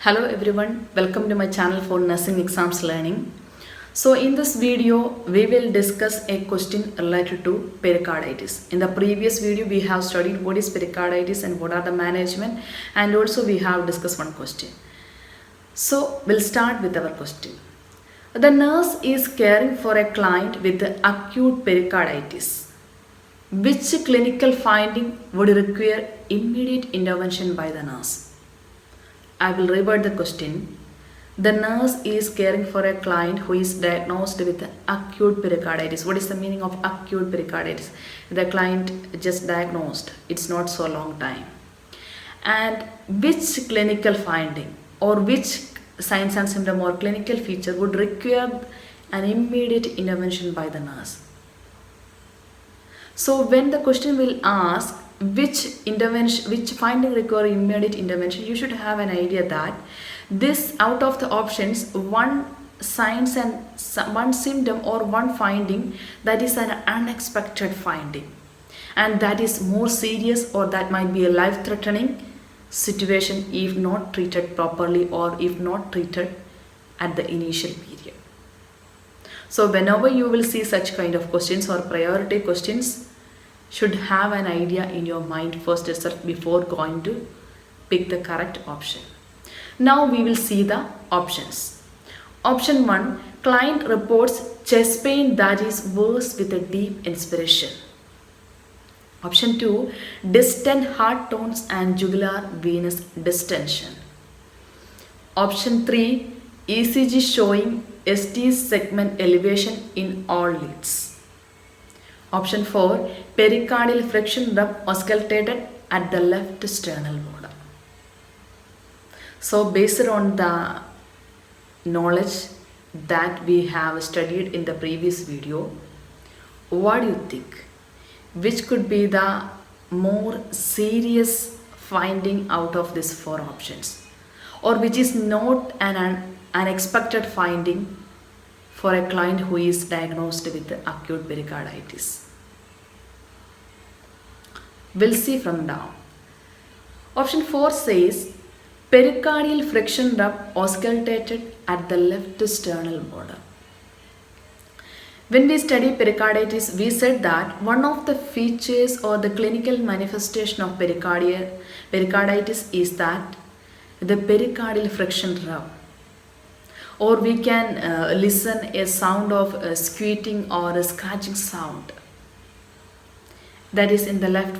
Hello everyone, welcome to my channel for nursing exams learning. So in this video, we will discuss a question related to pericarditis. In the previous video, we have studied what is pericarditis and what are the management, and also we have discussed one question. So we'll start with our question. The nurse is caring for a client with acute pericarditis. Which clinical finding would require immediate intervention by the nurse? I will revert the question. The nurse is caring for a client who is diagnosed with acute pericarditis. What is the meaning of acute pericarditis? The client just diagnosed. It's not so long time. And which clinical finding or which signs and symptom or clinical feature would require an immediate intervention by the nurse? So when the question will ask which finding require immediate intervention, you should have an idea that this out of the options, one signs and one symptom or one finding that is an unexpected finding, and that is more serious or that might be a life-threatening situation if not treated properly or if not treated at the initial period. So whenever you will see such kind of questions or priority questions, should have an idea in your mind first itself before going to pick the correct option. Now we will see the options. Option 1, client reports chest pain that is worse with a deep inspiration. Option 2, distant heart tones and jugular venous distension. Option 3, ECG showing ST segment elevation in all leads. Option 4, pericardial friction rub auscultated at the left sternal border. So based on the knowledge that we have studied in the previous video, what do you think? Which could be the more serious finding out of these 4 options? Or which is not an unexpected finding for a client who is diagnosed with acute pericarditis? We'll see from now. Option 4 says pericardial friction rub auscultated at the left sternal border. When we study pericarditis, we said that one of the features or the clinical manifestation of pericarditis is that the pericardial friction rub, or we can listen a sound of a squeaking or a scratching sound that is in the left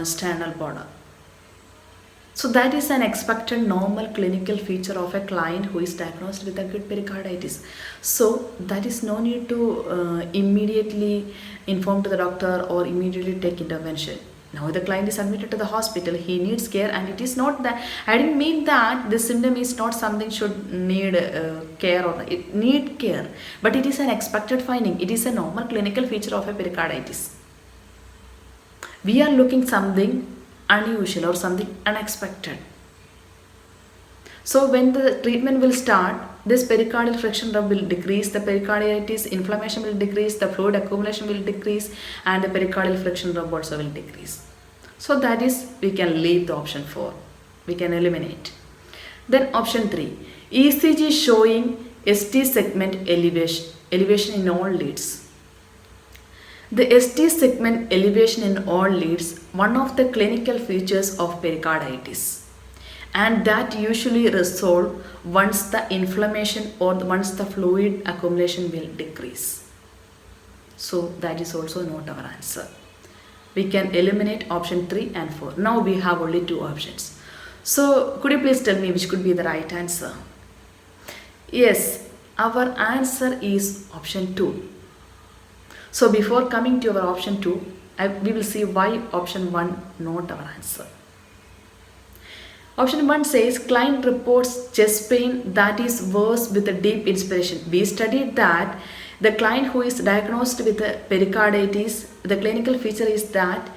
sternal border. So that is an expected normal clinical feature of a client who is diagnosed with acute pericarditis. So that is no need to immediately inform to the doctor or immediately take intervention. Now the client is admitted to the hospital, he needs care, and it is not that, I didn't mean that this symptom is not something should need care or it need care, but it is an expected finding. It is a normal clinical feature of a pericarditis. We are looking something unusual or something unexpected. So when the treatment will start, this pericardial friction rub will decrease, the pericarditis inflammation will decrease, the fluid accumulation will decrease, and the pericardial friction rub also will decrease. So that is, we can leave the option 4. We can eliminate. Then option 3, ECG showing ST segment elevation in all leads. The ST segment elevation in all leads one of the clinical features of pericarditis, and that usually resolve once the inflammation or once the fluid accumulation will decrease. So that is also not our answer. We can eliminate option 3 and 4. Now we have only 2 options. So could you please tell me which could be the right answer? Yes, our answer is option 2. So before coming to our option 2, we will see why option 1 not our answer. Option 1 says client reports chest pain that is worse with a deep inspiration. We studied that the client who is diagnosed with a pericarditis, the clinical feature is that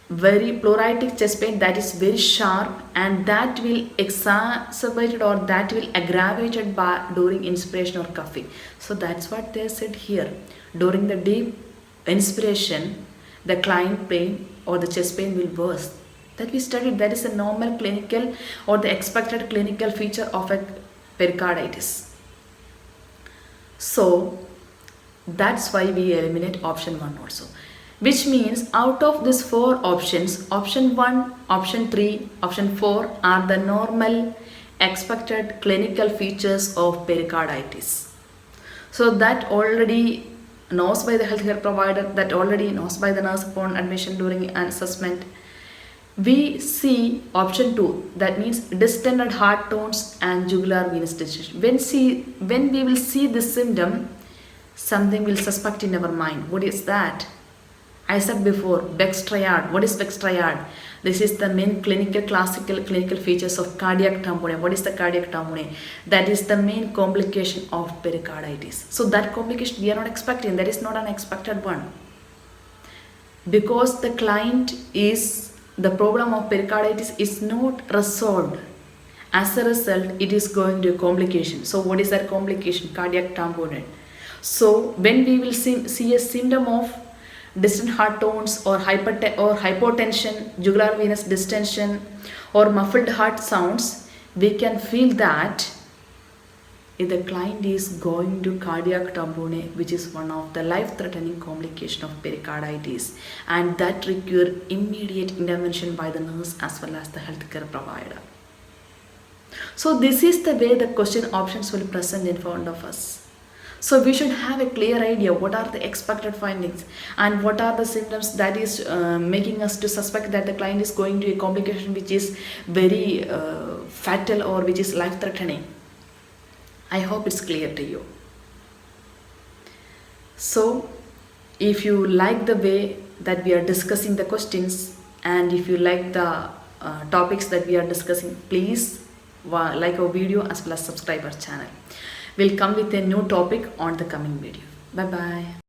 very pleuritic chest pain that is very sharp, and that will exacerbated or that will aggravated by during inspiration or coughing. So that's what they said here. During the deep inspiration, the client pain or the chest pain will worse. that we studied. That is a normal clinical or the expected clinical feature of a pericarditis. So that's why we eliminate option 1 also. Which means out of these 4 options, option 1, option 3, option 4 are the normal expected clinical features of pericarditis. So that already knows by the healthcare provider, that already knows by the nurse upon admission during an assessment. We see option 2, that means distended heart tones and jugular venous distension. When we will see this symptom, something will suspect in our mind. What is that? I said before, Beck's triad. What is Beck's triad? This is the main classical clinical features of cardiac tamponade. What is the cardiac tamponade? That is the main complication of pericarditis. So that complication we are not expecting. That is not an expected one. Because the problem of pericarditis is not resolved. As a result, it is going to complication. So what is that complication? Cardiac tamponade. So when we will see a symptom of distant heart tones or hypotension, jugular venous distension or muffled heart sounds, we can feel that if the client is going to cardiac tamponade, which is one of the life-threatening complication of pericarditis, and that require immediate intervention by the nurse as well as the healthcare provider. So this is the way the question options will present in front of us. So we should have a clear idea what are the expected findings and what are the symptoms that is making us to suspect that the client is going to a complication which is very fatal or which is life-threatening. I hope it's clear to you. So if you like the way that we are discussing the questions and if you like the topics that we are discussing, please like our video as well as subscribe our channel. We'll come with a new topic on the coming video. Bye bye.